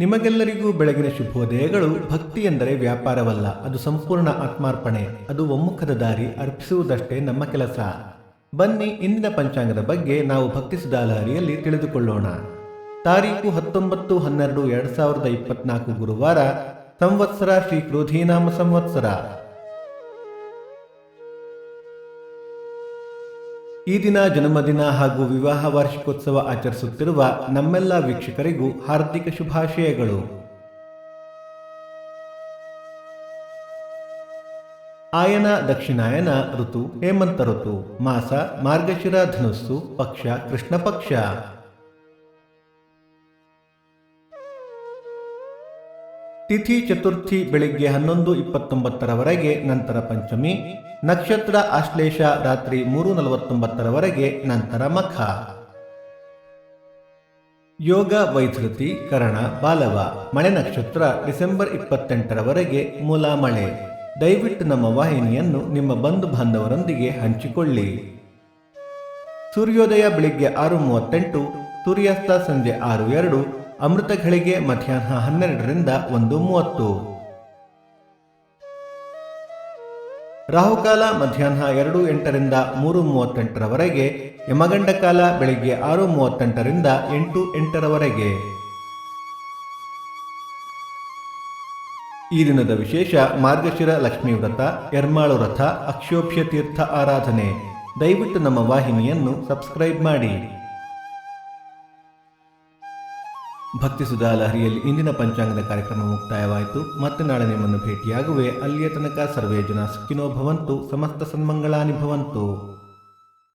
ನಿಮಗೆಲ್ಲರಿಗೂ ಬೆಳಗಿನ ಶುಭೋದಯಗಳು. ಭಕ್ತಿ ಎಂದರೆ ವ್ಯಾಪಾರವಲ್ಲ, ಅದು ಸಂಪೂರ್ಣ ಆತ್ಮಾರ್ಪಣೆ, ಅದು ಒಮ್ಮುಖದ ದಾರಿ ಅರ್ಪಿಸುವುದಷ್ಟೇ ನಮ್ಮ ಕೆಲಸ. ಬನ್ನಿ, ಇಂದಿನ ಪಂಚಾಂಗದ ಬಗ್ಗೆ ನಾವು ಭಕ್ತಿ ಸುಧಾಲಹರಿಯಲ್ಲಿ ತಿಳಿದುಕೊಳ್ಳೋಣ. ತಾರೀಕು 19/12/2024 ಗುರುವಾರ, ಸಂವತ್ಸರ ಶ್ರೀ ಕ್ರೋಧೀನಾಮ ಸಂವತ್ಸರ. ಈ ದಿನ ಜನ್ಮದಿನ ಹಾಗೂ ವಿವಾಹ ವಾರ್ಷಿಕೋತ್ಸವ ಆಚರಿಸುತ್ತಿರುವ ನಮ್ಮೆಲ್ಲ ವೀಕ್ಷಕರಿಗೂ ಹಾರ್ದಿಕ ಶುಭಾಶಯಗಳು. ಆಯನ ದಕ್ಷಿಣಾಯನ ಋತು ಹೇಮಂತ ಋತು, ಮಾಸ ಮಾರ್ಗಶಿರ, ಧನುಸ್ಸು, ಪಕ್ಷ ಕೃಷ್ಣ ಪಕ್ಷ. ತಿಥಿ ಚತುರ್ಥಿ ಬೆಳಿಗ್ಗೆ 11:29 ನಂತರ ಪಂಚಮಿ, ನಕ್ಷತ್ರ ಆಶ್ಲೇಷ ರಾತ್ರಿ 3:49 ನಂತರ ಮಖ. ಯೋಗ ವೈಧೃತಿ ಕರಣ ಬಾಲವ. ಮಳೆ ನಕ್ಷತ್ರ ಡಿಸೆಂಬರ್ 28 ಮೂಲ ಮಳೆ. ದಯವಿಟ್ಟು ನಮ್ಮ ವಾಹಿನಿಯನ್ನು ನಿಮ್ಮ ಬಂಧು ಬಾಂಧವರೊಂದಿಗೆ ಹಂಚಿಕೊಳ್ಳಿ. ಸೂರ್ಯೋದಯ ಬೆಳಿಗ್ಗೆ 6:38, ಸೂರ್ಯಾಸ್ತ ಸಂಜೆ 6:02, ಅಮೃತ ಘಳಿಗೆ ಮಧ್ಯಾಹ್ನ 12 1:30. ರಾಹುಕಾಲ ಮಧ್ಯಾಹ್ನ 2:08 3:38, ಯಮಗಂಡ ಕಾಲ ಬೆಳಿಗ್ಗೆ 6:38 8:08. ಈ ದಿನದ ವಿಶೇಷ: ಮಾರ್ಗಶಿರ ಲಕ್ಷ್ಮೀ ವ್ರತ, ಎರ್ಮಾಳು ವ್ರತ, ಅಕ್ಷೋಭ್ಯ ತೀರ್ಥ ಆರಾಧನೆ. ದಯವಿಟ್ಟು ನಮ್ಮ ವಾಹಿನಿಯನ್ನು ಸಬ್ಸ್ಕ್ರೈಬ್ ಮಾಡಿ. ಭಕ್ತಿ ಸುಧಾಲಹರಿಯಲ್ಲಿ ಇಂದಿನ ಪಂಚಾಂಗದ ಕಾರ್ಯಕ್ರಮ ಮುಕ್ತಾಯವಾಯಿತು. ಮತ್ತೆ ನಾಳೆ ನಿಮ್ಮನ್ನು ಭೇಟಿಯಾಗುವೆ. ಅಲ್ಲಿಯ ತನಕ ಸರ್ವೇ ಜನ ಸುಖಿನೋ ಭವಂತು, ಸಮಸ್ತ ಸನ್ಮಂಗಳಾನಿ ಭವಂತು.